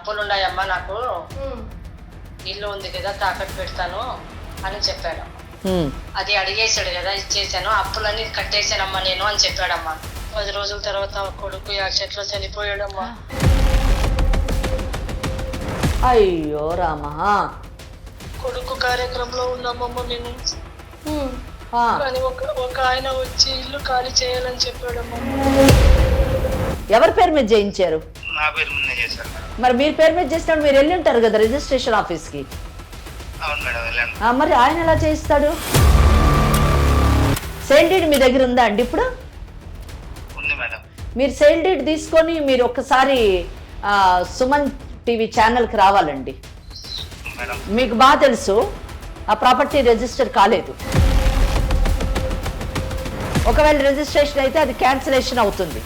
అప్పులు ఉన్నాయమ్మా నాకు, ఇల్లు ఉంది కదా తాకట్టు పెడతాను అని చెప్పాడు. అది అడిగేశాడు కదా, ఇచ్చేసాను, అప్పులన్నీ కట్టేశానమ్మా నేను అని చెప్పాడమ్మా. 10 రోజుల తర్వాత కొడుకు యాక్సిడెంట్లో చనిపోయాడమ్మా. అయ్యో రామా. కొడుకు కార్యక్రమంలో ఉన్నామమ్మ నేను. కానీ ఒక ఆయన వచ్చి ఇల్లు ఖాళీ చేయాలని చెప్పాడమ్మా. ఎవరి పేరు మీద చేయించారు? నా పేరు మీద చేశారు మేడం. మరి మీరు పేరు మీద చేసినప్పుడు మీరు వెళ్ళి ఉంటారు కదా రిజిస్ట్రేషన్ ఆఫీస్కి. అవును మేడం, వెళ్ళాను. మరి ఆయన ఎలా చేయిస్తాడు? సేల్ డీడ్ మీ దగ్గర ఉందా అండి ఇప్పుడు? ఉంది మేడం. మీరు సేల్ డీడ్ తీసుకొని మీరు ఒక్కసారి సుమన్ టీవీ ఛానల్కి రావాలండి. మేడం మీకు బాగా తెలుసు ఆ ప్రాపర్టీ రిజిస్టర్ కాలేదు. ఒకవేళ రిజిస్ట్రేషన్ అయితే అది క్యాన్సిలేషన్ అవుతుంది.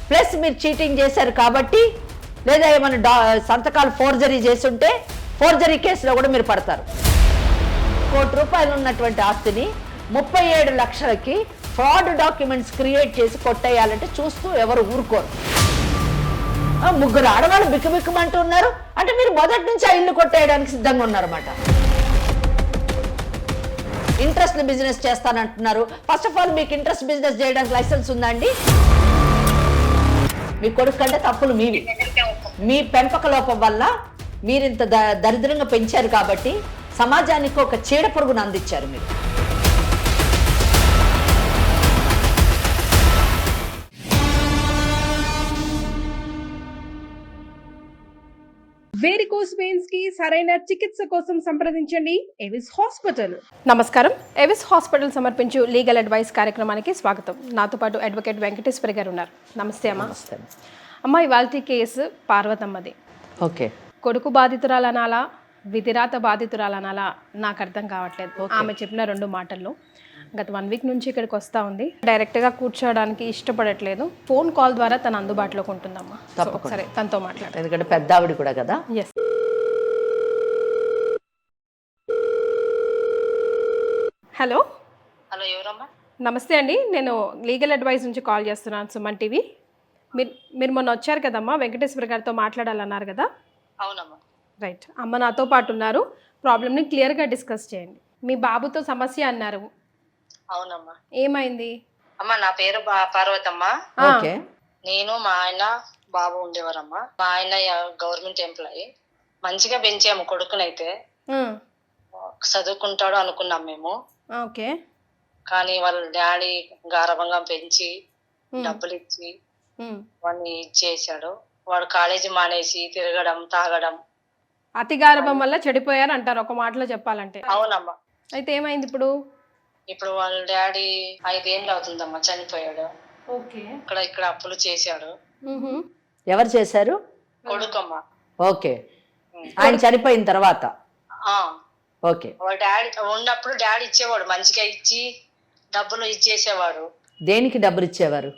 ప్లస్ మీరు చీటింగ్ చేశారు కాబట్టి, లేదా ఏమైనా సంతకాలు ఫోర్జరీ చేసి ఉంటే ఫోర్జరీ కేసులో కూడా మీరు పడతారు. ₹1,00,00,000 ఉన్నటువంటి ఆస్తిని 37 లక్షలకి ఫ్రాడ్ డాక్యుమెంట్స్ క్రియేట్ చేసి కొట్టేయాలంటే చూస్తూ ఎవరు ఊరుకోరు. 3 ఆడవాళ్ళు బిక్కుబిక్కుమంటూ ఉన్నారు అంటే మీరు మొదటి నుంచి ఆ ఇల్లు కొట్టేయడానికి సిద్ధంగా ఉన్నారన్నమాట. ఇంట్రెస్ట్ బిజినెస్ చేస్తానంటున్నారు. ఫస్ట్ ఆఫ్ ఆల్ మీకు ఇంట్రెస్ట్ బిజినెస్ చేయడానికి లైసెన్స్ ఉందా అండి? మీ కొడుకు కంటే తప్పులు మీవి. మీ పెంపక లోపం వల్ల మీరు ఇంత దరిద్రంగా పెంచారు కాబట్టి సమాజానికి ఒక చీడ పురుగును అందించారు మీరు. వేరికోస్ వెయిన్స్ కి సరైన చికిత్స కోసం సంప్రదించండి ఎవిస్ హాస్పిటల్. నమస్కారం. ఎవిస్ హాస్పిటల్ సమర్పించు లీగల్ అడ్వైస్ కార్యక్రమానికి స్వాగతం. నాతో పాటు అడ్వకేట్ వెంకటేశ్వరి గారు ఉన్నారు. నమస్తే అమ్మా. అమ్మ, ఇవాల్టి కేసు పార్వతమ్మది. ఓకే. కొడుకు బాధితురాలనాలా, విధిరాత బాధితురాలనాలా నాకు అర్థం కావట్లేదు. ఆమె చెప్పిన 2 మాటల్లో గత 1 వీక్ నుంచి ఇక్కడికి వస్తూ ఉంది. డైరెక్ట్గా కూర్చోవడానికి ఇష్టపడట్లేదు. ఫోన్ కాల్ ద్వారా తను అందుబాటులోకి ఉంటుందమ్మా. సరే, తనతో మాట్లాడు. ఎందుకంటే పెద్ద ఆవిడ కూడా కదా. ఎస్. హలో. హలో, ఎవరమ్మా? నమస్తే అండి, నేను లీగల్ అడ్వైస్ నుంచి కాల్ చేస్తున్నాను, సుమన్ టీవీ. మీరు మొన్న వచ్చారు కదమ్మా, వెంకటేశ్వర గారితో మాట్లాడాలన్నారు కదా. అవునమ్మా. రైట్. అమ్మ నాతో పాటు ఉన్నారు. ప్రాబ్లమ్ని క్లియర్గా డిస్కస్ చేయండి. మీ బాబుతో సమస్య అన్నారు. అవునమ్మా. ఏమైంది అమ్మా? నా పేరు పార్వతమ్మ. ఓకే. నేను, మా ఆయన, బాబు ఉండేవారమ్మా. మా ఆయన గవర్నమెంట్ ఎంప్లాయీ. మంచిగా పెంచాము కొడుకునైతే. చదువుకుంటాడు అనుకున్నాం మేము. ఓకే. కానీ వాళ్ళ డాడీ గారభంగా పెంచి డబ్బులు ఇచ్చి వాడిని ఇచ్చేసాడు. వాడు కాలేజీ మానేసి తిరగడం, తాగడం. అతి గారభం వల్ల చెడిపోయారు అంటారు ఒక మాటలో చెప్పాలంటే. అవునమ్మా. అయితే ఏమైంది ఇప్పుడు? ఇప్పుడు వాళ్ళ డాడీ 5 ఏళ్ళు అవుతుందమ్మా, చనిపోయాడు. ఓకే. ఇక్కడ అప్పులు చేశాడు. ఎవరు చేశారు? కొడుకమ్మా. ఓకే. ఆయన చనిపోయిన తర్వాత? ఓకే. వాళ్ళ డాడీ ఉన్నప్పుడు డాడీ ఇచ్చేవాడు, మంచిగా ఇచ్చి డబ్బులు ఇచ్చేసేవాడు. దేనికి డబ్బులు ఇచ్చేవారు?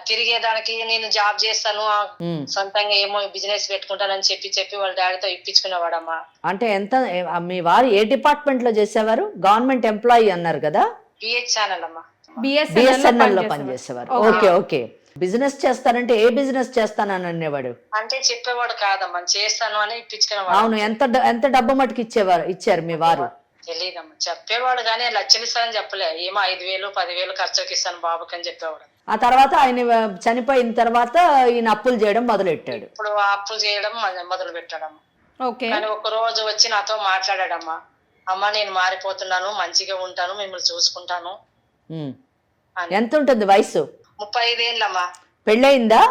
తిరిగేదానికి. నేను జాబ్ చేస్తాను, సొంతంగా ఏమో బిజినెస్ పెట్టుకుంటానని చెప్పి వాళ్ళ డాడీతో ఇప్పించుకునేవాడమ్మా. అంటే ఎంత? మీ వారు ఏ డిపార్ట్మెంట్ లో చేసేవారు? గవర్నమెంట్ ఎంప్లాయీ అన్నారు కదా. బిహెచ్ ఛానల్ అమ్మా. బిఎస్ఎన్ఎల్ లో పనిచేసేవారు. ఓకే. ఓకే. బిజినెస్ చేస్తారంటే ఏ బిజినెస్ చేస్తానని అనేవాడు? అంటే చెప్పేవాడు కాదమ్మా, చేస్తాను అని ఇప్పించుకునేవాడు. అవును. ఎంత డబ్బు మటుకు ఇచ్చారు మీ వారు? తెలియదమ్మా. చెప్పేవాడు కానీ లక్షలు ఇస్తానని చెప్పలే. ఏమో 5,000 10,000 ఖర్చుకి ఇస్తాను బాబుకి అని చెప్పేవాడు. ఆ తర్వాత ఆయన చనిపోయిన తర్వాత ఈయన అప్పులు చేయడం మొదలెట్టాడు. ఇప్పుడు అప్పులు చేయడం మొదలు పెట్టాడమ్మా. ఓకే. కానీ ఒక రోజు వచ్చి నాతో మాట్లాడాడమ్మా. అమ్మ, నేను మారిపోతున్నాను, మంచిగా ఉంటాను, మిమ్మల్ని చూసుకుంటాను. ఎంత ఉంటుంది వయసు? 35 ఏళ్ళమ్మా. పెళ్ళయిందా?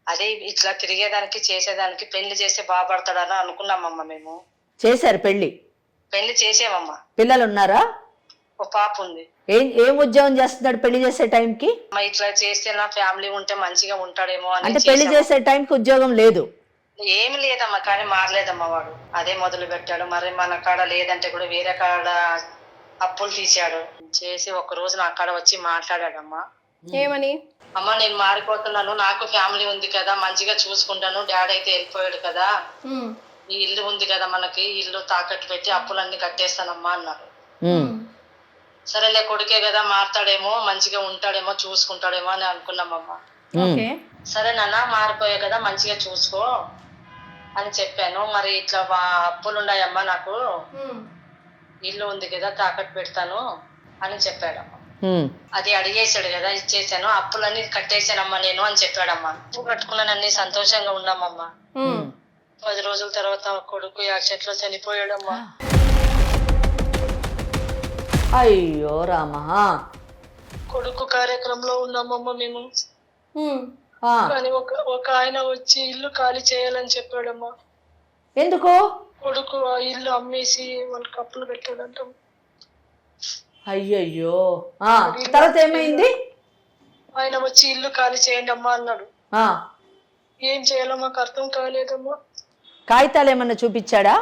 అదే ఇట్లా తిరిగేదానికి చేసేదానికి పెళ్లి చేస్తే బాగుపడతాడని అనుకున్నామమ్మా మేము. చేశారు పెళ్లి? పెళ్లి చేసామమ్మా. పిల్లలు ఉన్నారా? ఒక పాప ఉంది. ఏం ఉద్యోగం చేస్తున్నాడు పెళ్లి చేసే టైంకి? ఇట్లా చేస్తే నా ఫ్యామిలీ ఉంటే మంచిగా ఉంటాడేమో అని. అంటే పెళ్లి చేసే టైంకి ఉద్యోగం లేదు? ఏమి లేదమ్మా, కానీ మారలేదమ్మా వాడు. అదే మొదలు పెట్టాడు. మరి మన కాడ లేదంటే కూడా వేరే కాడ అప్పులు తీసాడు. చేసి ఒక రోజు నా కాడ వచ్చి మాట్లాడాడమ్మా. ఏమని? అమ్మ, నేను మారిపోతున్నాను, నాకు ఫ్యామిలీ ఉంది కదా, మంచిగా చూసుకుంటాను, డాడీ అయితే వెళ్ళిపోయాడు కదా, ఈ ఇల్లు ఉంది కదా మనకి, ఇల్లు తాకట్టు పెట్టి అప్పులన్నీ కట్టేస్తానమ్మా అన్నారు. సరేలే, కొడుకే కదా, మారుతాడేమో, మంచిగా ఉంటాడేమో, చూసుకుంటాడేమో అని అనుకున్నామమ్మా. సరే నాన్న, మారిపోయా కదా, మంచిగా చూసుకో, అని చెప్పాను. మరి ఇట్లా అప్పులు ఉన్నాయమ్మా నాకు, ఇల్లు ఉంది కదా తాకట్టు పెడతాను అని చెప్పాడమ్మా. అది అడిగేశాడు కదా, ఇచ్చేసాను, అప్పులన్నీ కట్టేశానమ్మా నేను అని చెప్పాడమ్మా. అప్పు కట్టుకున్నానని సంతోషంగా ఉన్నామమ్మా. 10 రోజుల తర్వాత కొడుకు యాక్సిడెంట్ లో చనిపోయాడమ్మా. అయ్యో రామా. కొడుకు కార్యక్రమంలో ఉన్నామమ్మా మేము. కానీ ఒక ఆయన వచ్చి ఇల్లు ఖాళీ చేయాలని చెప్పాడమ్మా. ఎందుకు? కొడుకు ఆ ఇల్లు అమ్మేసి వాళ్ళకి అప్పులు పెట్టాడంట. అయ్యయ్యో. తర్వాత ఏమైంది? ఆయన వచ్చి ఇల్లు ఖాళీ చేయండి అమ్మా అన్నాడు. ఏం చేయాలో మాకు అర్థం కాలేదమ్మా. కాగితాలు ఏమన్నా చూపించాడా?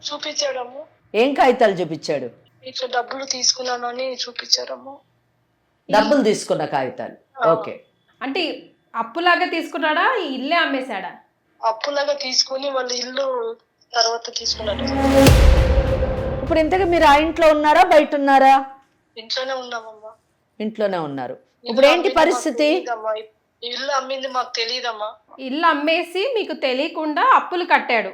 చూపించాడమ్మా. ఏం కాగితాలు చూపించాడు? ఇట్లా డబ్బులు తీసుకున్నానని చూపించారమ్మా. డబ్బులు తీసుకున్న కాగితాలు. ఓకే. అంటే అప్పులాగా తీసుకున్నాడా, ఈ ఇల్లే అమ్మేశాడా? అప్పులాగా తీసుకుని వాళ్ళు ఇల్లు తర్వాత తీసుకున్నాడు. ఇప్పుడు ఇంతగా మీరు ఆ ఇంట్లో ఉన్నారా బయట ఉన్నారా? ఇంట్లోనే ఉన్నామమ్మా. ఇంట్లోనే ఉన్నారు. ఇప్పుడు ఏంటి పరిస్థితి? ఇల్లు అమ్మింది మాకు తెలియదమ్మా. ఇల్లు అమ్మేసి మీకు తెలియకుండా అప్పులు కట్టాడు.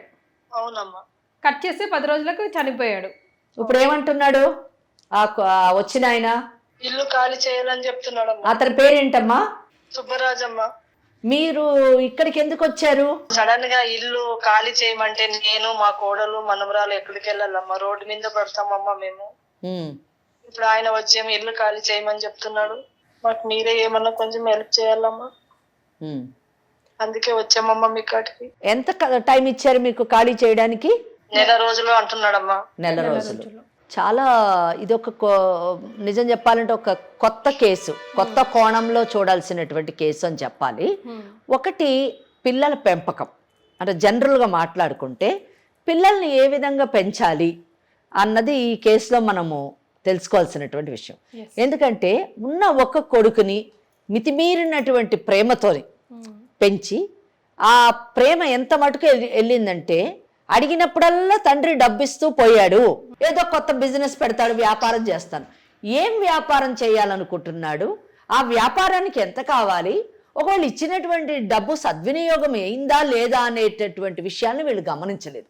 అవునమ్మా. కట్ చేసి 10 రోజులకు చనిపోయాడు. ఇప్పుడు ఏమంటున్నాడు వచ్చిన ఆయన? ఇల్లు ఖాళీ చేయాలని చెప్తున్నాడు. అతని పేరేంటమ్మా? సుబ్బరాజమ్మ. మీరు ఇక్కడికి ఎందుకు వచ్చారు? సడన్ గా ఇల్లు ఖాళీ చేయమంటే నేను మా కోడలు మనవరాలు ఎక్కడికి వెళ్ళాలమ్మా? రోడ్డు మీద పడతామమ్మా మేము. ఇప్పుడు ఆయన వచ్చేమో ఇల్లు ఖాళీ చేయమని చెప్తున్నాడు. మాకు మీరే ఏమన్నా కొంచెం హెల్ప్ చేయాలమ్మా. అందుకే వచ్చామమ్మా మీ కాటికి. ఎంత టైం ఇచ్చారు మీకు ఖాళీ చేయడానికి? 1 నెల రోజులు అంటున్నాడమ్మా. 1 నెల రోజులు. చాలా ఇదొక నిజం చెప్పాలంటే ఒక కొత్త కేసు, కొత్త కోణంలో చూడాల్సినటువంటి కేసు అని చెప్పాలి. ఒకటి పిల్లల పెంపకం అంటే జనరల్గా మాట్లాడుకుంటే పిల్లల్ని ఏ విధంగా పెంచాలి అన్నది ఈ కేసులో మనము తెలుసుకోవాల్సినటువంటి విషయం. ఎందుకంటే ఉన్న ఒక కొడుకుని మితిమీరినటువంటి ప్రేమతోని పెంచి ఆ ప్రేమ ఎంత మటుకు వెళ్ళిందంటే అడిగినప్పుడల్లా తండ్రి డబ్బిస్తూ పోయాడు. ఏదో కొత్త బిజినెస్ పెడతాడు, వ్యాపారం చేస్తాను. ఏం వ్యాపారం చేయాలనుకుంటున్నాడు, ఆ వ్యాపారానికి ఎంత కావాలి, ఒకవేళ ఇచ్చినటువంటి డబ్బు సద్వినియోగం అయిందా లేదా అనేటటువంటి విషయాన్ని వీళ్ళు గమనించలేదు.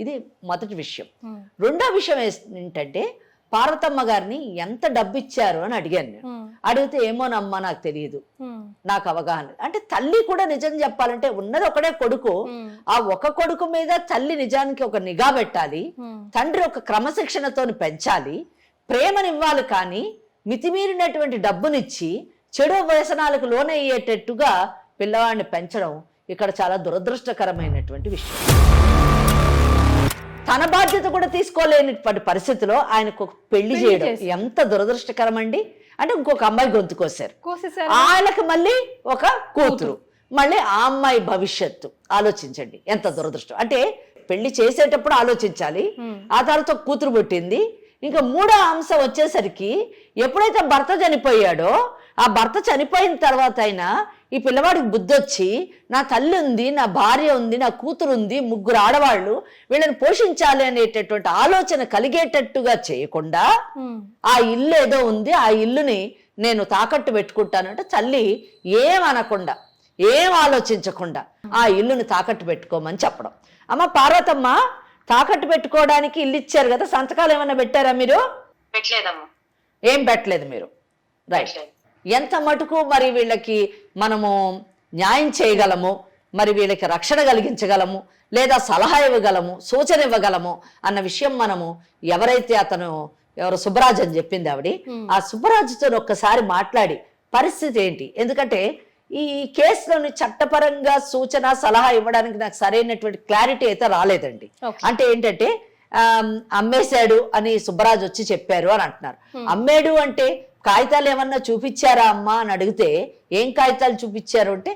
ఇది మొదటి విషయం. రెండో విషయం ఏంటంటే పార్వతమ్మ గారిని ఎంత డబ్బు ఇచ్చారు అని అడిగాను నేను. అడిగితే ఏమోనమ్మా నాకు తెలియదు, నాకు అవగాహన. అంటే తల్లి కూడా నిజం చెప్పాలంటే ఉన్నది ఒకడే కొడుకు. ఆ ఒక కొడుకు మీద తల్లి నిజానికి ఒక నిఘా పెట్టాలి, తండ్రి ఒక క్రమశిక్షణతో పెంచాలి, ప్రేమనివ్వాలి. కానీ మితిమీరినటువంటి డబ్బునిచ్చి చెడు వ్యసనాలకు లోనయ్యేటట్టుగా పిల్లవాడిని పెంచడం ఇక్కడ చాలా దురదృష్టకరమైనటువంటి విషయం. తన బాధ్యత కూడా తీసుకోలేనటువంటి పరిస్థితిలో ఆయనకు పెళ్లి చేయడం ఎంత దురదృష్టకరం అండి. అంటే ఇంకొక అమ్మాయి గొంతు కోసారు, ఆయనకు మళ్ళీ ఒక కూతురు, మళ్ళీ ఆ అమ్మాయి భవిష్యత్తు ఆలోచించండి ఎంత దురదృష్టం. అంటే పెళ్లి చేసేటప్పుడు ఆలోచించాలి, ఆ తర్వాత కూతురు పుట్టింది. ఇంకా మూడో అంశం వచ్చేసరికి ఎప్పుడైతే భర్త చనిపోయాడో ఆ భర్త చనిపోయిన తర్వాత అయినా ఈ పిల్లవాడికి బుద్ధి వచ్చి నా తల్లి ఉంది, నా భార్య ఉంది, నా కూతురు ఉంది, 3 ఆడవాళ్ళు, వీళ్ళని పోషించాలి అనేటటువంటి ఆలోచన కలిగేటట్టుగా చేయకుండా ఆ ఇల్లు ఏదో ఉంది, ఆ ఇల్లుని నేను తాకట్టు పెట్టుకుంటానంటే తల్లి ఏమనకుండా ఏం ఆలోచించకుండా ఆ ఇల్లుని తాకట్టు పెట్టుకోమని చెప్పడం. అమ్మ పార్వతమ్మ, తాకట్టు పెట్టుకోవడానికి ఇల్లు ఇచ్చారు కదా, సంతకాలు ఏమన్నా పెట్టారా మీరు? పెట్టలేదమ్మా. ఏం పెట్టలేదు మీరు. రైట్. ఎంత మటుకు మరి వీళ్ళకి మనము న్యాయం చేయగలము, మరి వీళ్ళకి రక్షణ కలిగించగలము, లేదా సలహా ఇవ్వగలము, సూచన ఇవ్వగలము అన్న విషయం మనము ఎవరైతే ఎవరు సుబ్బరాజు అని చెప్పింది ఆవిడ, ఆ సుబ్బరాజుతో ఒక్కసారి మాట్లాడి పరిస్థితి ఏంటి. ఎందుకంటే ఈ కేసులోని చట్టపరంగా సూచన సలహా ఇవ్వడానికి నాకు సరైనటువంటి క్లారిటీ అయితే రాలేదండి. అంటే ఏంటంటే అమ్మేశాడు అని సుబ్బరాజు వచ్చి చెప్పారు అని అంటున్నారు. అమ్మేడు అంటే కాగితాలు ఏమన్నా చూపించారా అమ్మా అని అడిగితే ఏం కాగితాలు చూపించారు అంటే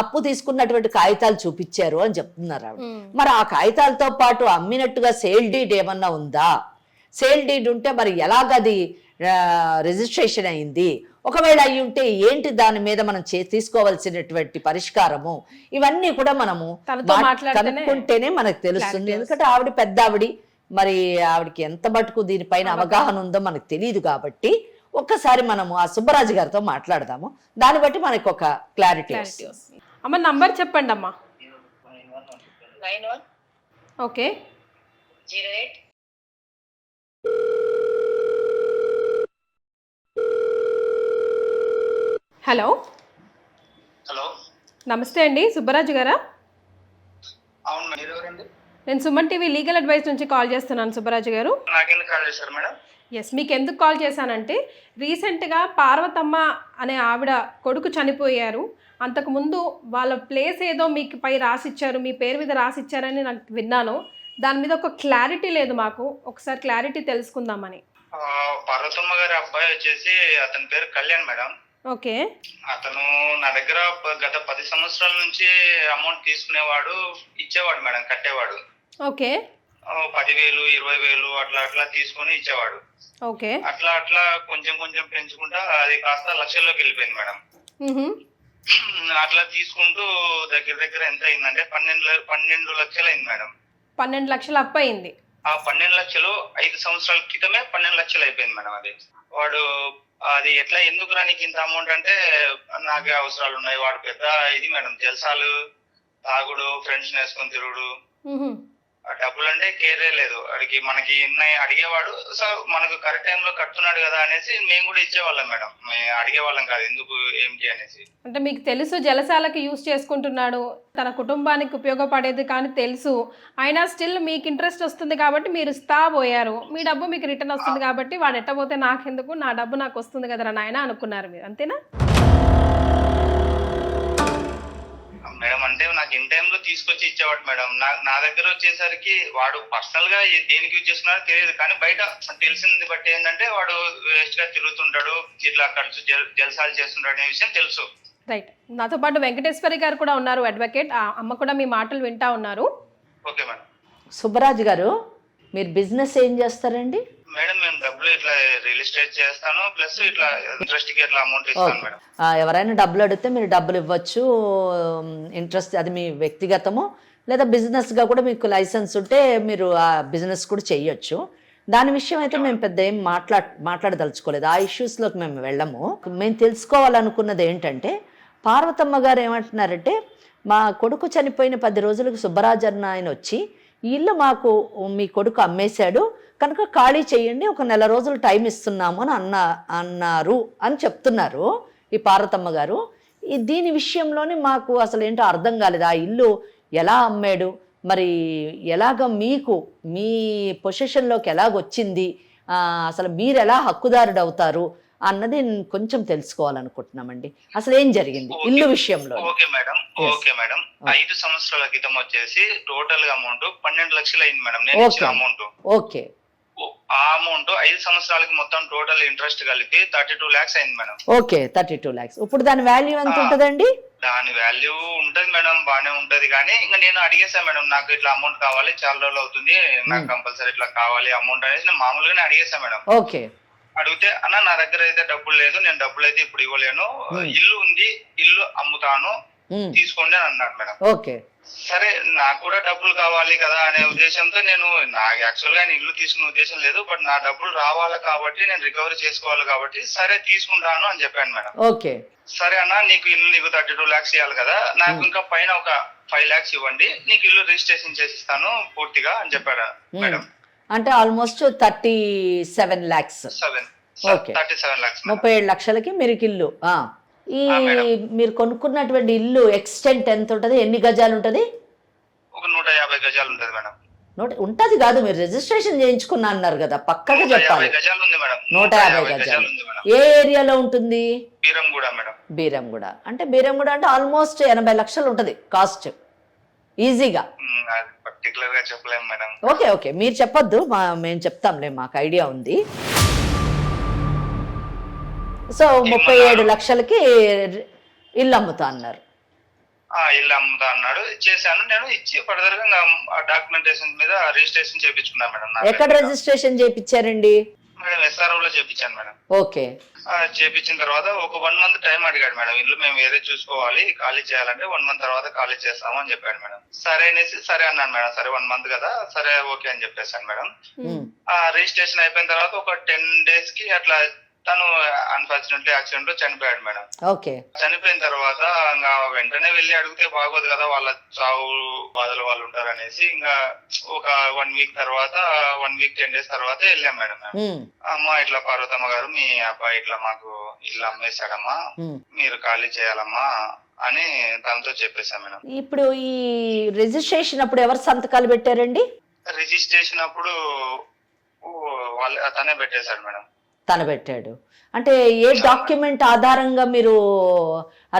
అప్పు తీసుకున్నటువంటి కాగితాలు చూపించారు అని చెప్తున్నారు ఆవిడ. మరి ఆ కాగితాలతో పాటు అమ్మినట్టుగా సేల్ డీడ్ ఏమన్నా ఉందా? సేల్ డీడ్ ఉంటే మరి ఎలాగది రిజిస్ట్రేషన్ అయింది? ఒకవేళ అయి ఉంటే ఏంటి దాని మీద మనం తీసుకోవాల్సినటువంటి పరిష్కారము? ఇవన్నీ కూడా మనము కనుక్కుంటేనే మనకు తెలుస్తుంది. ఎందుకంటే ఆవిడ పెద్ద ఆవిడి, మరి ఆవిడకి ఎంత మటుకు దీనిపైన అవగాహన ఉందో మనకు తెలియదు. కాబట్టి ఒక్కసారి మనము ఆ సుబ్బరాజు గారితో మాట్లాడదాము, దాన్ని బట్టి మనకు ఒక క్లారిటీ వస్తుంది. అమ్మ నంబర్ చెప్పండి అమ్మా. 91 ఓకే 08. హలో హలో, నమస్తే అండి, సుబ్బరాజు గారా? అవును మేడం. మీరు ఎవరండి? నేను సుమన్ టీవీ లీగల్ అడ్వైస్ నుంచి కాల్ చేస్తున్నాను సుబ్బరాజు గారు. నాకెందుకు కాల్ చేశారు మేడం? ఎస్, మీకు ఎందుకు కాల్ చేశానంటే రీసెంట్గా పార్వతమ్మ అనే ఆవిడ కొడుకు చనిపోయారు. అంతకుముందు వాళ్ళ ప్లేస్ ఏదో మీకు పై రాసిచ్చారు, మీ పేరు మీద రాసిచ్చారని నాకు విన్నాను. దాని మీద ఒక క్లారిటీ లేదు మాకు, ఒకసారి క్లారిటీ తెలుసుకుందామని. పార్వతమ్మ గారి అబ్బాయి వచ్చేసి అతని పేరు కళ్యాణ్ మేడం. ఓకే. అతను నా దగ్గర గత 10 సంవత్సరాల నుంచి అమౌంట్ తీసుకునేవాడు, ఇచ్చేవాడు మేడం, కట్టేవాడు. ఓకే. 10,000 20,000 అట్లా అట్లా తీసుకొని ఇచ్చేవాడు. ఓకే. అట్లా అట్లా కొంచెం కొంచెం పెంచుకుంటా అది కాస్త లక్షల్లోకి వెళ్ళిపోయింది మేడం. అట్లా తీసుకుంటూ దగ్గర దగ్గర ఎంత అయిందంటే 12 లక్షలు అయింది మేడం. 12 లక్షలు అప్పు అయింది. ఆ 12 లక్షలు 5 సంవత్సరాల క్రితమే 12 లక్షలు అయిపోయింది మేడం. అది వాడు అది ఎట్లా ఎందుకు రానికి ఇంత అమౌంట్ అంటే నాకే అవసరాలు ఉన్నాయి. వాడు పెద్ద ఇది మేడం, జల్సాలు, తాగుడు, ఫ్రెండ్స్ వేసుకొని తిరుగుడు. ఆ డబ్బులు అంటే కేరే లేదు వాడికి. మనకి ఉన్నాయి అడిగేవాడు, సో మనకు కరెక్ట్ టైంలో కడుతున్నాడు కదా అనేసి మేము కూడా ఇచ్చేవాళ్ళం మేడం. మేము అడిగేవాళ్ళం కాదు ఎందుకు ఏంటి అనేసి. అంటే మీకు తెలుసు జలసాలకి యూజ్ చేసుకుంటున్నాడు, తన కుటుంబానికి ఉపయోగపడేది కానీ తెలుసు, అయినా స్టిల్ మీకు ఇంట్రెస్ట్ వస్తుంది కాబట్టి మీరు ఇస్తా పోయారు. మీ డబ్బు మీకు రిటర్న్ వస్తుంది కాబట్టి వాడు ఎట్టబోతే నాకెందుకు, నా డబ్బు నాకు వస్తుంది కదరా నాయన అనుకున్నారు మీరు, అంతేనా? మేడం అంటే నాకు ఇన్ టైంలో తీసుకొచ్చి ఇచ్చేవాడు మేడం. నా దగ్గర వచ్చేసరికి వాడు పర్సనల్ గా దేనికి యూజ్ చేస్తున్నాడో తెలియదు, కానీ బయట తెలిసింది బట్టి ఏంటంటే వాడు వేస్ట్ గా తిరుగుతుంటాడు, ఇట్లా ఖర్చు జల్సాలు చేస్తుంటాడు అనే విషయం తెలుసు. రైట్. నాతో పాటు వెంకటేశ్వరి గారు కూడా ఉన్నారు, అడ్వకేట్. ఆ అమ్మ కూడా మీ మాటలు వింటా ఉన్నారు. Okay madam. సుబ్బరాజు గారు, మీరు బిజినెస్ ఏం చేస్తారండి? మేడం మేము డబ్బులు ఇట్లా రియల్ ఎస్టేట్ చేస్తాను, ప్లస్ ఇట్లా ఇంట్రెస్ట్ కి ఇట్లా అమౌంట్ ఇస్తాను మేడం. ఎవరైనా డబ్బులు అడిగితే మీరు డబ్బులు ఇవ్వచ్చు, ఇంట్రెస్ట్ అది మీ వ్యక్తిగతము, లేదా బిజినెస్గా కూడా మీకు లైసెన్స్ ఉంటే మీరు ఆ బిజినెస్ కూడా చేయొచ్చు. దాని విషయం అయితే మేము పెద్ద ఏం మాట్లాడదలుచుకోలేదు, ఆ ఇష్యూస్లోకి మేము వెళ్ళము. మేము తెలుసుకోవాలనుకున్నది ఏంటంటే, పార్వతమ్మ గారు ఏమంటున్నారంటే, మా కొడుకు చనిపోయిన 10 రోజులకు సుబ్బరాజు అన్న ఆయన వచ్చి ఈ ఇల్లు మాకు మీ కొడుకు అమ్మేశాడు కనుక ఖాళీ చేయండి, ఒక 1 నెల రోజులు టైం ఇస్తున్నాము అని అన్నారు అని చెప్తున్నారు ఈ పార్వతమ్మ గారు. దీని విషయంలోనే మాకు అసలు ఏంటో అర్థం కాలేదు. ఆ ఇల్లు ఎలా అమ్మాడు, మరి ఎలాగ మీకు మీ పొజిషన్లోకి ఎలాగొచ్చింది, అసలు మీరు ఎలా హక్కుదారుడు అవుతారు అన్నది కొంచెం తెలుసుకోవాలనుకుంటున్నామండి. అసలు ఏం జరిగింది ఇల్లు విషయంలో? Okay madam. Okay madam. 5 సంవత్సరాల క్రితం వచ్చేసి టోటల్ గా అమౌంట్ 12 లక్షలు అయింది మేడం. నేను ఇచ్చిన అమౌంట్. ఓకే. ఆ అమౌంట్ 5 సంవత్సరాలకి మొత్తం టోటల్ ఇంట్రెస్ట్ కలిపి 32 lakhs అయింది మేడం. Okay, 32 lakhs. ఇప్పుడు దాని వాల్యూ ఎంత ఉంటుందండి? దాని వాల్యూ ఉంటది మేడం, బానే ఉంటది. కానీ ఇంకా నేను అడిగేసా మేడం, నాకు ఇట్లా అమౌంట్ కావాలి, చాలా రోజులు అవుతుంది, నాకు కంపల్సరీ ఇట్లా కావాలి అమౌంట్ అనేసి నేను మామూలుగానే అడిగేసా మేడం. ఓకే. అడిగితే అన్న నా దగ్గర అయితే డబ్బులు లేదు, నేను డబ్బులు అయితే ఇప్పుడు ఇవ్వలేను, ఇల్లు ఉంది, ఇల్లు అమ్ముతాను, తీసుకోండి అని అన్నాడు మేడం. ఓకే. సరే, నాకు కూడా డబ్బులు కావాలి కదా అనే ఉద్దేశంతో నేను, నాకు యాక్చువల్ గా ఇల్లు తీసుకునే ఉద్దేశం లేదు, బట్ నా డబ్బులు రావాలి కాబట్టి నేను రికవరీ చేసుకోవాలి కాబట్టి సరే తీసుకుంటాను అని చెప్పాను మేడం. ఓకే. సరే అన్న, నీకు 32 lakhs ఇవ్వాలి కదా, నాకు ఇంకా పైన ఒక 5 lakhs ఇవ్వండి, నీకు ఇల్లు రిజిస్ట్రేషన్ చేసిస్తాను పూర్తిగా అని చెప్పాడు మేడం. అంటే ఆల్మోస్ట్ 37 lakhs. 37 lakhs. 37 లక్షలకి మీరు ఇల్లు. ఈ మీరు కొనుక్కున్నటువంటి ఇల్లు ఎక్స్టెంట్ ఎంత ఉంటది, ఎన్ని గజాలు ఉంటది? ఒక 150 గజాలు ఉంటది మేడం. ఉంటది కాదు, మీరు రిజిస్ట్రేషన్ చేయించుకున్నా అన్నారు కదా, పక్కగా చెప్పాలి. 150 గజాలు ఉంది మేడం. 150 గజాలు ఉంది మేడం. ఏ ఏరియాలో ఉంటుంది? బీరంగూడ మేడం. బీరంగూడ అంటే బీరంగూడ అంటే ఆల్మోస్ట్ 80 లక్షలు ఉంటది కాస్ట్ ఈజీగా. పర్టికులర్ గా చెప్పలేము మేడం. ఓకే ఓకే, మీరు చెప్పొద్దు, మేము చెప్తాంలే, మాకు ఐడియా ఉంది. సో 37 లక్షలకి ఇల్లు అమ్ముతా అన్నారు. ఇల్లు అమ్ముతా అన్నాడు, చేశాను. నేను ఇచ్చి ఫర్దర్ గా డాక్యుమెంటేషన్ మీద రిజిస్ట్రేషన్ చేయించుకున్నా మేడం. ఎక్కడ రిజిస్ట్రేషన్ చేయించారండి? మేడం SRO లో చేయించాను మేడం. ఓకే. చేయించిన తర్వాత ఒక 1 month టైం అడిగాడు మేడం. ఇల్లు మేము వేరే చూసుకోవాలి, ఖాళీ చేయాలంటే 1 month తర్వాత ఖాళీ చేస్తాము అని చెప్పాడు మేడం. సరే అనేసి సరే అన్నాను మేడం. సరే 1 month కదా, సరే ఓకే అని చెప్పేసాను మేడం. రిజిస్ట్రేషన్ అయిపోయిన తర్వాత ఒక 10 days కి అట్లా తను అన్ఫార్చునేట్లీ యాక్సిడెంట్ లో చనిపోయాడు మేడం. ఓకే. చనిపోయిన తర్వాత ఇంకా వెంటనే వెళ్ళి అడిగితే బాగోదు కదా, వాళ్ళ చావు బాధలు వాళ్ళు ఉంటారు అనేసి ఇంకా ఒక 1 వీక్ తర్వాత 1 వీక్ 10 days తర్వాత వెళ్ళాం మేడం. అమ్మ ఇట్లా పార్వతమ్మ గారు మీ అబ్బాయి ఇట్లా మాకు ఇల్లు అమ్మేశాడమ్మా, మీరు ఖాళీ చేయాలమ్మా అని తనతో చెప్పేశాం మేడం. ఇప్పుడు ఈ రిజిస్ట్రేషన్ అప్పుడు ఎవరు సంతకాలు పెట్టారండి? రిజిస్ట్రేషన్ అప్పుడు తనే పెట్టేశాడు మేడం. తను పెట్టాడు అంటే ఏ డాక్యుమెంట్ ఆధారంగా మీరు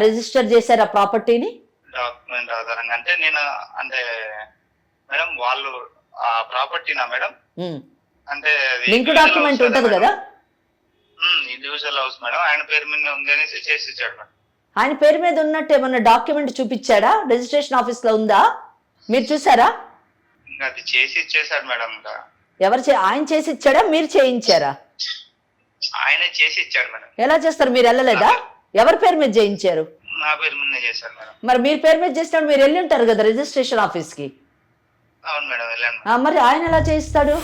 రిజిస్టర్ చేశారు ఆ ప్రాపర్టీని? డాక్యుమెంట్ ఆధారంగా అంటే నేను అంటే మేడం వాళ్ళు ఆ ప్రాపర్టీనా మేడం అంటే లింక్ డాక్యుమెంట్ ఉంటది కదా, ఇండివిజువల్ హౌస్ మేడం, ఆయన పేరు మీద ఉంది అనేసి చేసి ఇచ్చాడు మేడం. ఆయన పేరు మీద ఉన్నట్టు ఏమన్నా డాక్యుమెంట్ చూపించాడా? రిజిస్ట్రేషన్ ఆఫీస్ లో ఉందా, మీరు చూసారా? ఇంకా అది చేసి ఇచ్చేసాడు మేడం. ఇంకా ఆయన చేసి ఇచ్చాడా, మీరు చేయించారా? ఆయనే చేసి ఇచ్చాడు మేడం. ఎలా చేస్తారు, మీరు వెళ్ళలేదా? ఎవరి పేరు మీద చేయించారు? నా పేరు మీద చేశారు మేడం. మరి మీరు పేరు మీద చేసినప్పుడు మీరు వెళ్ళి ఉంటారు కదా రిజిస్ట్రేషన్ ఆఫీస్ కి. అవును మేడం, వెళ్ళాను. మరి ఆయన ఎలా చేయిస్తాడు?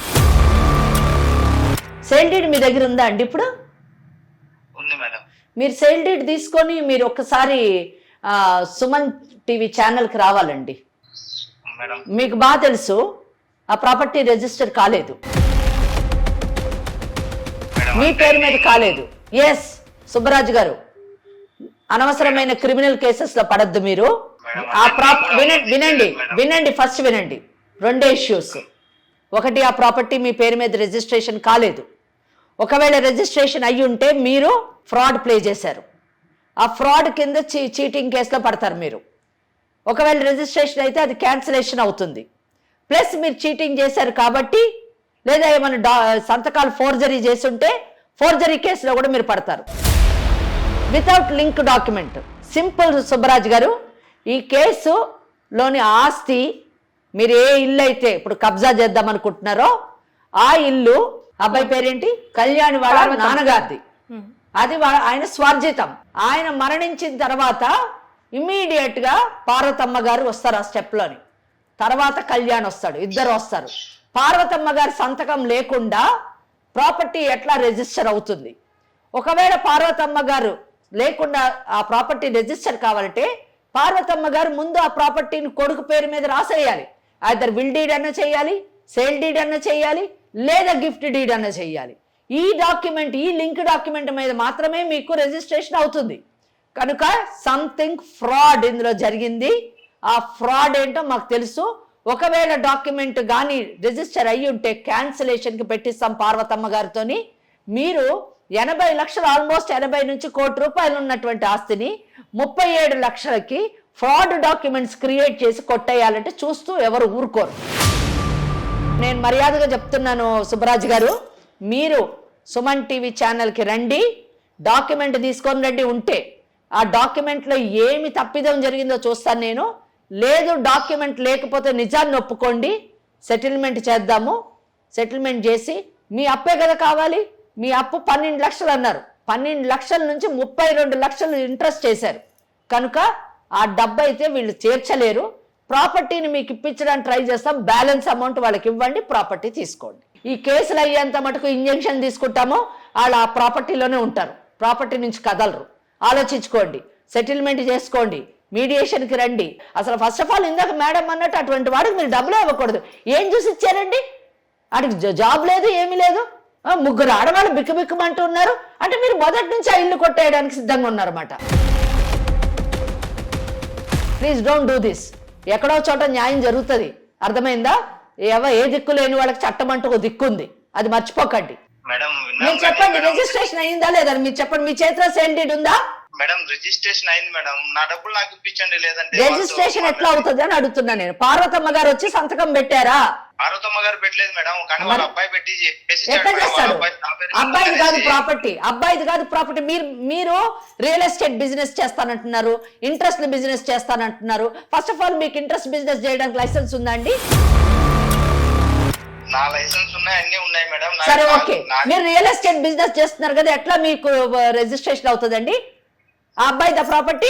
సేల్ డీడ్ మీ దగ్గర ఉందా అండి ఇప్పుడు? ఉంది మేడం. మీరు సేల్ డీడ్ తీసుకొని మీరు ఒక్కసారి సుమన్ టీవీ ఛానల్కి రావాలండి. మీకు బాగా తెలుసు ఆ ప్రాపర్టీ రిజిస్టర్ కాలేదు, మీ పేరు మీద కాలేదు. ఎస్ సుబ్బరాజు గారు, అనవసరమైన క్రిమినల్ కేసెస్ లో పడద్దు మీరు. వినండి ఫస్ట్ వినండి. 2 ఇష్యూస్. ఒకటి, ఆ ప్రాపర్టీ మీ పేరు మీద రిజిస్ట్రేషన్ కాలేదు. ఒకవేళ రిజిస్ట్రేషన్ అయ్యి ఉంటే మీరు ఫ్రాడ్ ప్లే చేశారు, ఆ ఫ్రాడ్ కింద చీటింగ్ కేసులో పడతారు మీరు. ఒకవేళ రిజిస్ట్రేషన్ అయితే అది క్యాన్సిలేషన్ అవుతుంది. ప్లస్ మీరు చీటింగ్ చేశారు కాబట్టి, లేదా ఏమైనా సంతకాలు ఫోర్జరీ చేస్తుంటే ఫోర్జరీ కేసులో కూడా మీరు పడతారు without link document. Simple Subbaraju గారు, ఈ కేసులోని ఆస్తి మీరు ఏ ఇల్లు అయితే ఇప్పుడు కబ్జా చేద్దాం అనుకుంటున్నారో ఆ ఇల్లు అబ్బాయి పేరేంటి, కళ్యాణి వాళ్ళ నాన్నగారిది. అది ఆయన స్వార్జితం. ఆయన మరణించిన తర్వాత ఇమ్మీడియట్ గా పార్వతమ్మ గారు వస్తారు ఆ స్టెప్ లోని, తర్వాత కళ్యాణ్ వస్తాడు, ఇద్దరు వస్తారు. పార్వతమ్మ గారి సంతకం లేకుండా ప్రాపర్టీ ఎట్లా రిజిస్టర్ అవుతుంది? ఒకవేళ పార్వతమ్మ గారు లేకుండా ఆ ప్రాపర్టీ రిజిస్టర్ కావాలంటే పార్వతమ్మ గారు ముందు ఆ ప్రాపర్టీని కొడుకు పేరు మీద రాసేయాలి. ఐదర్ విల్ డీడ్ అన్న చేయాలి, సేల్ డీడ్ అన్న చేయాలి, లేదా గిఫ్ట్ డీడ్ అన్న చేయాలి. ఈ డాక్యుమెంట్, ఈ లింక్ డాక్యుమెంట్ మీద మాత్రమే మీకు రిజిస్ట్రేషన్ అవుతుంది. కనుక సంథింగ్ ఫ్రాడ్ ఇందులో జరిగింది. ఆ ఫ్రాడ్ ఏంటో మాకు తెలుసు. ఒకవేళ డాక్యుమెంట్ కానీ రిజిస్టర్ అయ్యి ఉంటే క్యాన్సిలేషన్కి పెట్టిస్తాం పార్వతమ్మ గారితోని. మీరు 80 లక్షలు, ఆల్మోస్ట్ 80 నుంచి ₹1,00,00,000 ఉన్నటువంటి ఆస్తిని 37 లక్షలకి ఫ్రాడ్ డాక్యుమెంట్స్ క్రియేట్ చేసి కొట్టేయాలంటే చూస్తూ ఎవరు ఊరుకోరు. నేను మర్యాదగా చెప్తున్నాను సుబ్బరాజు గారు, మీరు సుమన్ టీవీ ఛానల్కి రండి, డాక్యుమెంట్ తీసుకొని రండి. ఉంటే ఆ డాక్యుమెంట్లో ఏమి తప్పిదం జరిగిందో చూస్తాను నేను. లేదు డాక్యుమెంట్ లేకపోతే నిజాన్ని ఒప్పుకోండి, సెటిల్మెంట్ చేద్దాము. సెటిల్మెంట్ చేసి మీ అప్పే కదా కావాలి, మీ అప్పు 12 లక్షలు అన్నారు, 12 లక్షల నుంచి 32 లక్షలు ఇంట్రెస్ట్ చేశారు. కనుక ఆ డబ్బు అయితే వీళ్ళు తీర్చలేరు. ప్రాపర్టీని మీకు ఇప్పించడానికి ట్రై చేస్తాం, బ్యాలెన్స్ అమౌంట్ వాళ్ళకి ఇవ్వండి, ప్రాపర్టీ తీసుకోండి. ఈ కేసులు అయ్యేంత మటుకు ఇంజెక్షన్ తీసుకుంటామో వాళ్ళు ఆ ప్రాపర్టీలోనే ఉంటారు, ప్రాపర్టీ నుంచి కదలరు. ఆలోచించుకోండి, సెటిల్మెంట్ చేసుకోండి, మీడియేషన్కి రండి. అసలు ఫస్ట్ ఆఫ్ ఆల్ ఇందాక మేడం అన్నట్టు అటువంటి వాడికి మీరు డబ్బులు ఇవ్వకూడదు. ఏం చూసి ఇచ్చారండి? వాడికి జాబ్ లేదు, ఏమీ లేదు, 3 ఆడవాళ్ళు బిక్కుబిక్కుమంటూ ఉన్నారు అంటే మీరు మొదటి నుంచి ఆ ఇల్లు కొట్టేయడానికి సిద్ధంగా ఉన్నారన్నమాట. Please don't do this. ఎక్కడో చోట న్యాయం జరుగుతుంది, అర్థమైందా? ఏ దిక్కు లేని వాళ్ళకి చట్టం అంటూ ఒక దిక్కు ఉంది, అది మర్చిపోకండి. మీరు చెప్పండి, రిజిస్ట్రేషన్ అయిందా లేదా మీరు చెప్పండి. మీ చేతిలో సేల్ డీడ్ ఉందా? మేడం రిజిస్ట్రేషన్ అయింది మేడం, నా డబ్బులు నాకు ఇప్పించండి. లేదంటే రిజిస్ట్రేషన్ ఎట్లా అవుతుంది అని అడుగుతున్నా నేను. పార్వతమ్మ గారు వచ్చి సంతకం పెట్టారా? పార్వతమ్మ గారు పెట్టలేదు మేడం, కానీ వాళ్ళ అబ్బాయి పెట్టి ఎట్లా చేస్తాడు? అబ్బాయిది కాదు ప్రాపర్టీ, అబ్బాయిది కాదు ప్రాపర్టీ. మీరు రియల్ ఎస్టేట్ బిజినెస్ చేస్తానంటున్నారు, ఇంట్రెస్ట్ బిజినెస్ చేస్తానంటున్నారు. ఫస్ట్ ఆఫ్ ఆల్ మీకు ఇంట్రెస్ట్ బిజినెస్ చేయడానికి లైసెన్స్ ఉందా అండి? నా లైసెన్స్ ఉన్నాయి, అన్ని ఉన్నాయి మేడం. సరే ఓకే, మీరు రియల్ ఎస్టేట్ బిజినెస్ చేస్తున్నారు కదా, ఎట్లా మీకు రిజిస్ట్రేషన్ అవుతుందండి? ఆ అబ్బాయిదా ప్రాపర్టీ?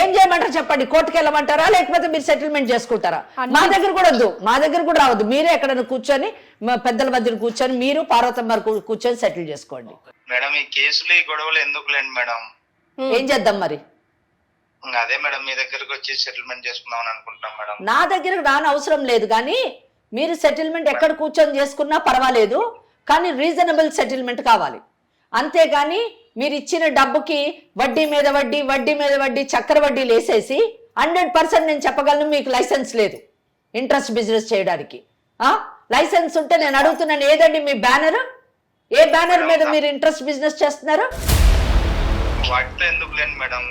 ఏం చేయమంటారు చెప్పండి, కోర్టుకి వెళ్ళమంటారా లేకపోతే మీరు సెటిల్మెంట్ చేసుకుంటారా? మా దగ్గర కూడా వద్దు, మా దగ్గర కూడా రావద్దు, మీరే ఎక్కడైనా కూర్చొని మా పెద్దల మధ్యన కూర్చొని మీరు పార్వతమ్మ కూర్చొని సెటిల్ చేసుకోండి. మేడం ఈ కేసులు ఈ గొడవలు ఎందుకులేండి మేడం, ఏం చేద్దాం మరి? అదే మేడం మీ దగ్గరకు వచ్చి సెటిల్మెంట్ చేసుకుందామని అనుకుంటున్నాం మేడం. నా దగ్గరకు రాని అవసరం లేదు, కానీ మీరు సెటిల్మెంట్ ఎక్కడ కూర్చొని చేసుకున్నా పర్వాలేదు, కానీ రీజనబుల్ సెటిల్మెంట్ కావాలి. అంతేగాని మీరు ఇచ్చిన డబ్బుకి వడ్డీ మీద వడ్డీ, వడ్డీ మీద వడ్డీ, చక్కెర వడ్డీలు వేసేసి 100% నేను చెప్పగలను మీకు లైసెన్స్ లేదు ఇంట్రెస్ట్ బిజినెస్ చేయడానికి. లైసెన్స్ ఉంటే నేను అడుగుతున్నాను, ఏదండి మీ బ్యానర్? ఏ బ్యానర్ మీద మీరు ఇంట్రెస్ట్ బిజినెస్ చేస్తున్నారు? వాటితో ఎందుకు లేండి మేడం.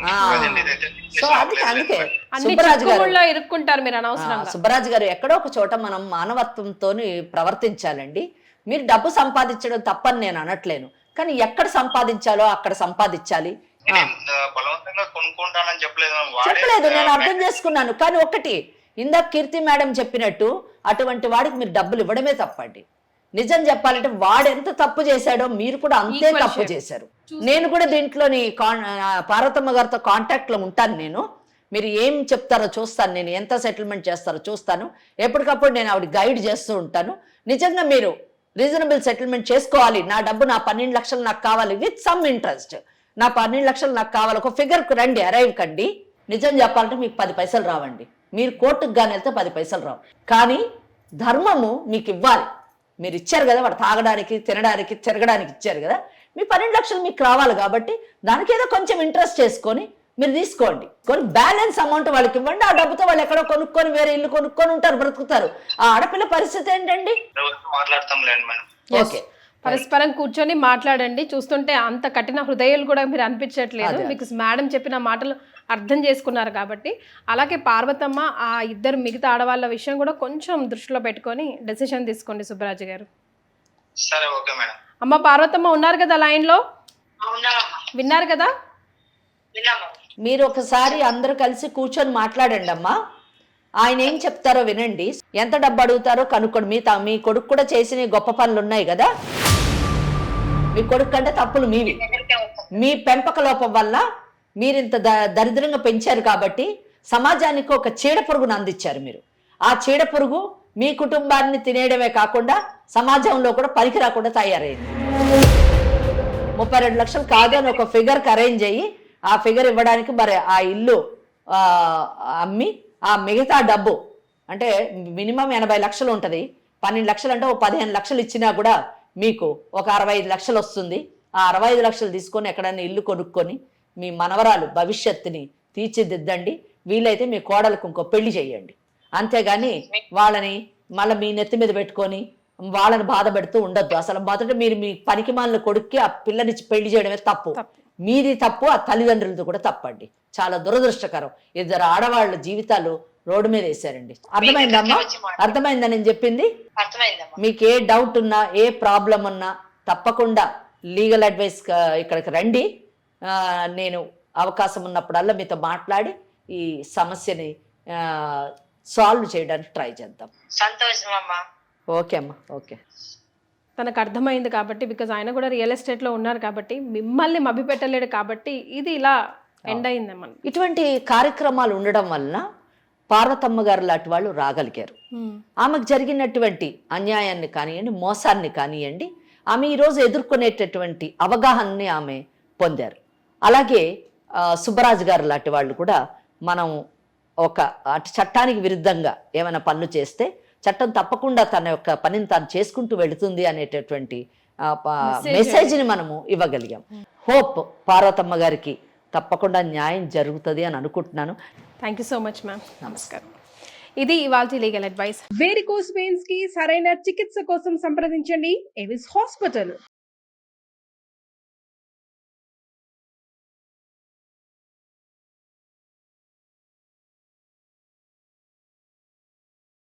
సో అందుకే సుబ్బరాజు గారు ఇరుక్కుంటారు మీరు అనవసరంగా. సుబ్బరాజు గారు ఎక్కడో ఒక చోట మనం మానవత్వంతో ప్రవర్తించాలండి. మీరు డబ్బు సంపాదించడం తప్పని నేను అనట్లేను, కానీ ఎక్కడ సంపాదించాలో అక్కడ సంపాదించాలి. బలవంతంగా కొనుక్కుంటానని చెప్పలేదు, నేను అర్థం చేసుకున్నాను. కానీ ఒకటి, ఇందాక కీర్తి మేడం చెప్పినట్టు అటువంటి వాడికి మీరు డబ్బులు ఇవ్వడమే తప్పండి. నిజం చెప్పాలంటే వాడు ఎంత తప్పు చేశాడో మీరు కూడా అంతే తప్పు చేశారు. నేను కూడా దీంట్లోని పార్వతమ్మ గారితో కాంటాక్ట్ లో ఉంటాను. నేను మీరు ఏం చెప్తారో చూస్తాను, నేను ఎంత సెటిల్మెంట్ చేస్తారో చూస్తాను. ఎప్పటికప్పుడు నేను ఆవిడ గైడ్ చేస్తూ ఉంటాను. నిజంగా మీరు రీజనబుల్ సెటిల్మెంట్ చేసుకోవాలి, నా డబ్బు నా 12 లక్షలు నాకు కావాలి విత్ సమ్ ఇంట్రెస్ట్, నా 12 లక్షలు నాకు కావాలి, ఒక ఫిగర్కు రండి, అరైవ్ కండి. నిజం చెప్పాలంటే మీకు 10 పైసలు రావండి. మీరు కోర్టుకు కానీ వెళ్తే 10 పైసలు రావు, కానీ ధర్మము మీకు ఇవ్వాలి. మీరు ఇచ్చారు కదా, వాడు తాగడానికి, తినడానికి, తిరగడానికి ఇచ్చారు కదా, మీ 12 లక్షలు మీకు రావాలి. కాబట్టి దానికి ఏదో కొంచెం ఇంట్రెస్ట్ చేసుకొని మీరు తీసుకోండి, కొన్ని బ్యాలెన్స్ అమౌంట్ వాళ్ళకి ఇవ్వండి. ఆ డబ్బుతో వాళ్ళు ఎక్కడో కొనుక్కొని వేరే ఇల్లు కొనుక్కొని ఉంటారు, బ్రతుకుతారు. ఆ ఆడపిల్ల పరిస్థితి ఏంటండి? ఓకే, పరస్పరం కూర్చొని మాట్లాడండి. చూస్తుంటే అంత కఠిన హృదయాలు కూడా మీరు అనిపించట్లేదు. మీకు మేడం చెప్పిన మాటలు అర్థం చేసుకున్నారు కాబట్టి. అలాగే పార్వతమ్మ ఆ ఇద్దరు మిగతా ఆడవాళ్ళ విషయం కూడా కొంచెం దృష్టిలో పెట్టుకొని డెసిషన్ తీసుకోండి సుబ్బరాజు గారు. సరే, ఓకే మేడం. అమ్మ పార్వతమ్మ ఉన్నారు కదా లైన్ లో, విన్నారు కదా? మీరు ఒకసారి అందరూ కలిసి కూర్చొని మాట్లాడండి అమ్మా. ఆయన ఏం చెప్తారో వినండి, ఎంత డబ్బు అడుగుతారో కనుక్కోండి. మీ కొడుకు కూడా చేసిన గొప్ప పనులు ఉన్నాయి కదా, మీ కొడుకు కంటే తప్పులు మీవి. మీ పెంపక లోపం వల్ల మీరు ఇంత దరిద్రంగా పెంచారు కాబట్టి సమాజానికి ఒక చీడ పురుగును అందించారు మీరు. ఆ చీడ పురుగు మీ కుటుంబాన్ని తినేయడమే కాకుండా సమాజంలో కూడా పనికి రాకుండా తయారైంది. 32 లక్షలు కాదు అని ఒక ఫిగర్కి అరేంజ్ అయ్యి ఆ ఫిగర్ ఇవ్వడానికి మరి ఆ ఇల్లు అమ్మి ఆ మిగతా డబ్బు అంటే మినిమం 80 లక్షలు ఉంటుంది. 12 లక్షలు అంటే 15 లక్షలు ఇచ్చినా కూడా మీకు ఒక 65 లక్షలు వస్తుంది. ఆ 65 లక్షలు తీసుకొని ఎక్కడైనా ఇల్లు కొనుక్కొని మీ మనవరాలు భవిష్యత్తుని తీర్చిదిద్దండి. వీలైతే మీ కోడలకు ఇంకో పెళ్లి చేయండి. అంతేగాని వాళ్ళని మళ్ళీ మీ నెత్తి మీద పెట్టుకొని వాళ్ళని బాధ పెడుతూ ఉండొద్దు. అసలు మొదట మీరు మీ పనికి మాలిన కొడుక్కి ఆ పిల్లని పెళ్లి చేయడమే తప్పు. మీది తప్పు, ఆ తల్లిదండ్రులది కూడా తప్పండి. చాలా దురదృష్టకరం. 2 ఆడవాళ్ళ జీవితాలు రోడ్డు మీద వేశారండి. అర్థమైందమ్మా? అర్థమైందా నేను చెప్పింది? మీకు ఏ డౌట్ ఉన్నా, ఏ ప్రాబ్లం ఉన్నా తప్పకుండా లీగల్ అడ్వైస్ ఇక్కడికి రండి. నేను అవకాశం ఉన్నప్పుడల్లా మీతో మాట్లాడి ఈ సమస్యని సాల్వ్ చేయడానికి ట్రై చేద్దాం. సంతోషం అమ్మా. ఓకే అమ్మా, ఓకే. తనకు అర్థమైంది కాబట్టి, బికాజ్ ఆయన కూడా రియల్ ఎస్టేట్లో ఉన్నారు కాబట్టి, మిమ్మల్ని మభ్యపెట్టలేడు కాబట్టి ఇది ఇలా ఎండ్ అయిందమ్మా. ఇటువంటి కార్యక్రమాలు ఉండడం వలన పార్వతమ్మ గారు లాంటి వాళ్ళు రాగలిగారు. ఆమెకు జరిగినటువంటి అన్యాయాన్ని కానివ్వండి, మోసాన్ని కానివ్వండి, ఆమె ఈరోజు ఎదుర్కొనేటటువంటి అవగాహనని ఆమె పొందారు. అలాగే సుబ్బరాజు గారు లాంటి వాళ్ళు కూడా మనం ఒక చట్టానికి విరుద్ధంగా ఏమైనా పనులు చేస్తే చట్టం తప్పకుండా తన యొక్క పనిని తాను చేసుకుంటూ వెళుతుంది అనేటటువంటి మెసేజ్ని మనము ఇవ్వగలిగాం. హోప్ పార్వతమ్మ గారికి తప్పకుండా న్యాయం జరుగుతుంది అని అనుకుంటున్నాను. Thank you so much ma'am. నమస్కారం. ఇది ఇవాల్టి లీగల్ అడ్వైస్. వేరికోస్ వెయిన్స్ కి సరైన చికిత్స కోసం సంప్రదించండి ఎవిస్ హాస్పిటల్.